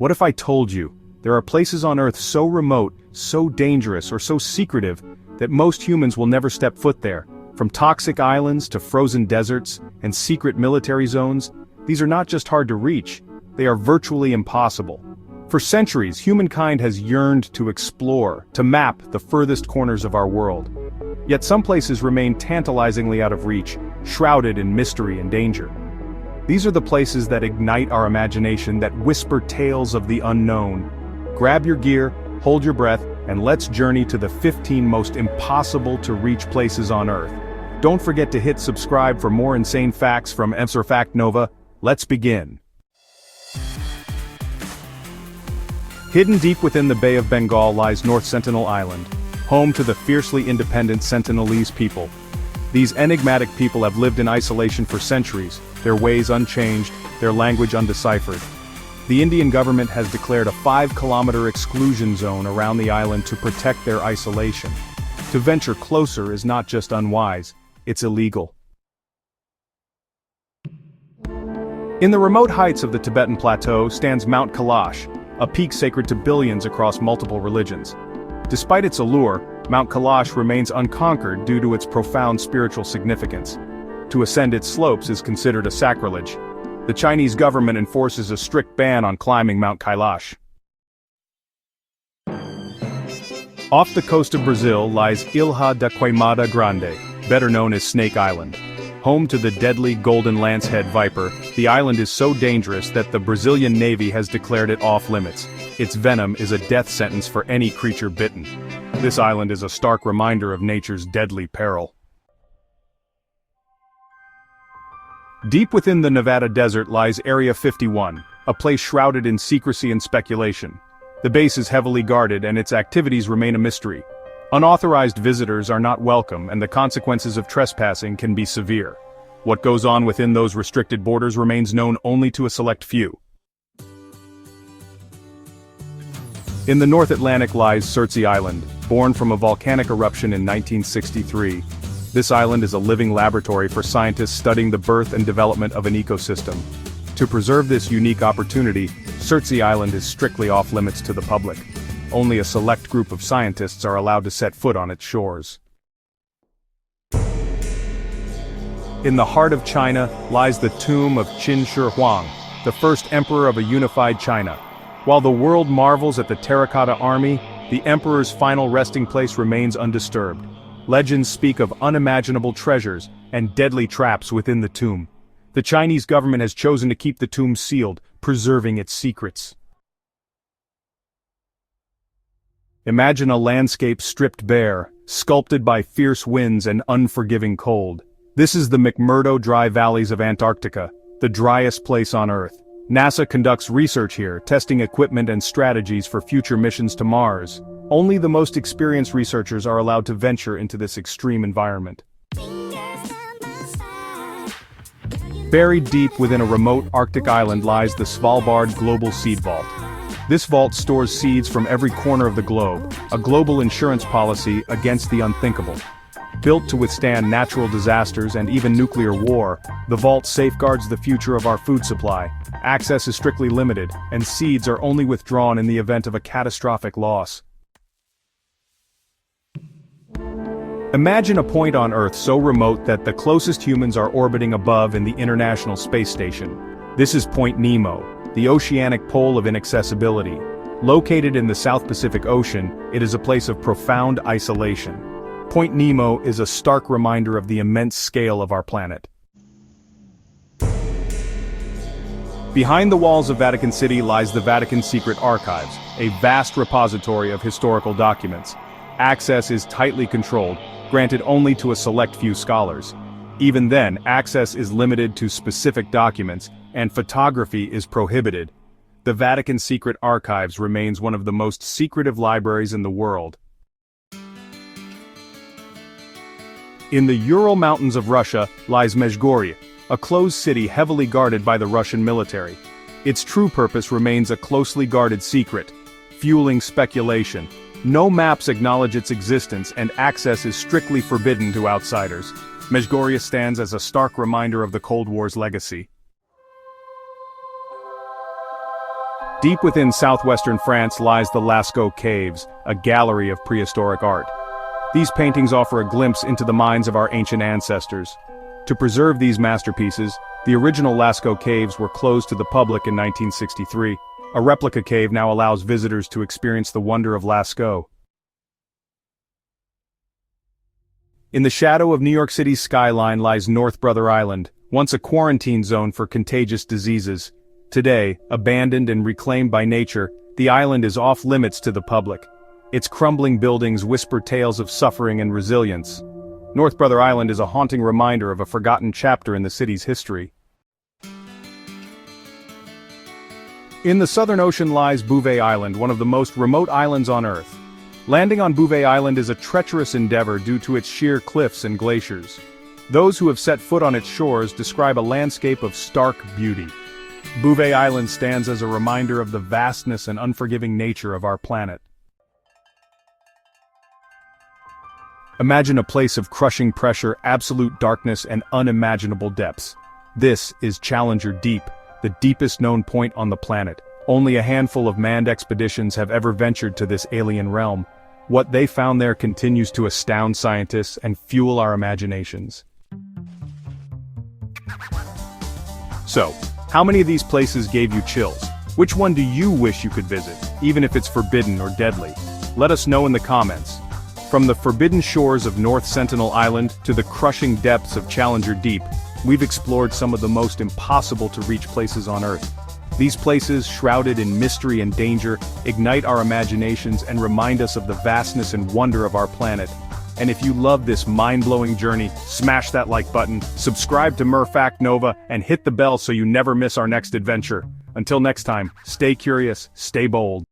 What if I told you, there are places on Earth so remote, so dangerous, or so secretive, that most humans will never step foot there? From toxic islands to frozen deserts and secret military zones, these are not just hard to reach, they are virtually impossible. For centuries, humankind has yearned to explore, to map the furthest corners of our world. Yet some places remain tantalizingly out of reach, shrouded in mystery and danger. These are the places that ignite our imagination, that whisper tales of the unknown. Grab your gear, hold your breath, and let's journey to the 15 most impossible to reach places on Earth. Don't forget to hit subscribe for more insane facts from MRFACTNOVA. Let's begin. Hidden deep within the Bay of Bengal lies North Sentinel Island, home to the fiercely independent Sentinelese people. These enigmatic people have lived in isolation for centuries, their ways unchanged, their language undeciphered. The Indian government has declared a 5-kilometer exclusion zone around the island to protect their isolation. To venture closer is not just unwise, it's illegal. In the remote heights of the Tibetan Plateau stands Mount Kailash, a peak sacred to billions across multiple religions. Despite its allure, Mount Kailash remains unconquered due to its profound spiritual significance. To ascend its slopes is considered a sacrilege. The Chinese government enforces a strict ban on climbing Mount Kailash. Off the coast of Brazil lies Ilha da Queimada Grande, better known as Snake Island. Home to the deadly golden lancehead viper, the island is so dangerous that the Brazilian Navy has declared it off-limits. Its venom is a death sentence for any creature bitten. This island is a stark reminder of nature's deadly peril. Deep within the Nevada desert lies Area 51, a place shrouded in secrecy and speculation. The base is heavily guarded and its activities remain a mystery. Unauthorized visitors are not welcome and the consequences of trespassing can be severe. What goes on within those restricted borders remains known only to a select few. In the North Atlantic lies Surtsey Island, born from a volcanic eruption in 1963. This island is a living laboratory for scientists studying the birth and development of an ecosystem. To preserve this unique opportunity, Surtsey Island is strictly off-limits to the public. Only a select group of scientists are allowed to set foot on its shores. In the heart of China lies the tomb of Qin Shi Huang, the first emperor of a unified China. While the world marvels at the terracotta army, the emperor's final resting place remains undisturbed. Legends speak of unimaginable treasures and deadly traps within the tomb. The Chinese government has chosen to keep the tomb sealed, preserving its secrets. Imagine a landscape stripped bare, sculpted by fierce winds and unforgiving cold. This is the McMurdo Dry Valleys of Antarctica, the driest place on Earth. NASA conducts research here, testing equipment and strategies for future missions to Mars. Only the most experienced researchers are allowed to venture into this extreme environment. Buried deep within a remote Arctic island lies the Svalbard Global Seed Vault. This vault stores seeds from every corner of the globe, a global insurance policy against the unthinkable. Built to withstand natural disasters and even nuclear war, the vault safeguards the future of our food supply. Access is strictly limited, and seeds are only withdrawn in the event of a catastrophic loss. Imagine a point on Earth so remote that the closest humans are orbiting above in the International Space Station. This is Point Nemo, the oceanic pole of inaccessibility. Located in the South Pacific Ocean, it is a place of profound isolation. Point Nemo is a stark reminder of the immense scale of our planet. Behind the walls of Vatican City lies the Vatican Secret Archives, a vast repository of historical documents. Access is tightly controlled, granted only to a select few scholars. Even then, access is limited to specific documents, and photography is prohibited. The Vatican Secret Archives remains one of the most secretive libraries in the world. In the Ural Mountains of Russia lies Mezhgorye, a closed city heavily guarded by the Russian military. Its true purpose remains a closely guarded secret, fueling speculation. No maps acknowledge its existence and access is strictly forbidden to outsiders. Mezhgorye stands as a stark reminder of the Cold War's legacy. Deep within southwestern France lies the Lascaux Caves, a gallery of prehistoric art. These paintings offer a glimpse into the minds of our ancient ancestors. To preserve these masterpieces, the original Lascaux Caves were closed to the public in 1963. A replica cave now allows visitors to experience the wonder of Lascaux. In the shadow of New York City's skyline lies North Brother Island, once a quarantine zone for contagious diseases. Today, abandoned and reclaimed by nature, the island is off-limits to the public. Its crumbling buildings whisper tales of suffering and resilience. North Brother Island is a haunting reminder of a forgotten chapter in the city's history. In the Southern Ocean lies Bouvet Island, one of the most remote islands on Earth. Landing on Bouvet Island is a treacherous endeavor due to its sheer cliffs and glaciers. Those who have set foot on its shores describe a landscape of stark beauty. Bouvet Island stands as a reminder of the vastness and unforgiving nature of our planet. Imagine a place of crushing pressure, absolute darkness, and unimaginable depths. This is Challenger Deep, the deepest known point on the planet. Only a handful of manned expeditions have ever ventured to this alien realm. What they found there continues to astound scientists and fuel our imaginations. So, how many of these places gave you chills? Which one do you wish you could visit, even if it's forbidden or deadly? Let us know in the comments. From the forbidden shores of North Sentinel Island to the crushing depths of Challenger Deep, we've explored some of the most impossible to reach places on Earth. These places, shrouded in mystery and danger, ignite our imaginations and remind us of the vastness and wonder of our planet. And if you love this mind-blowing journey, smash that like button, subscribe to MRFACTNOVA, and hit the bell so you never miss our next adventure. Until next time, stay curious, stay bold.